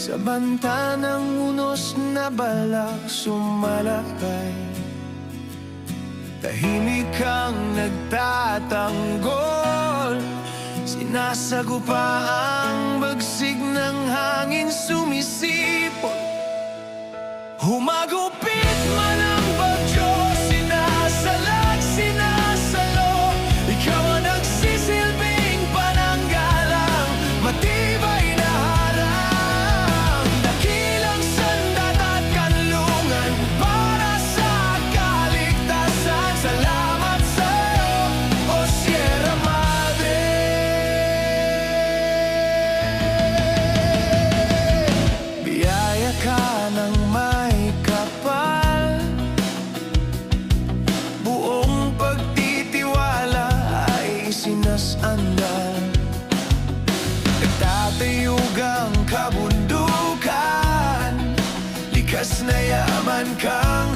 Sa banta ng unos na balak sumalakay, tahimik kang nagtatanggol. Sinasagupa ang bagsig ng hangin sumisipot. Humagupit man ang bagyo, sinasalag, sinasalo. Ikaw ang nagsisilbing pananggalang, matibay na harang. Dakilang sandat at kanlungan para sa kaligtasan. Salamat sa'yo, O Sierra Madre. Biyaya ka ng may kapal, buong pagtitiwala ay sinasandal. Nagtatayog ang kabundukan, likas na yaman kang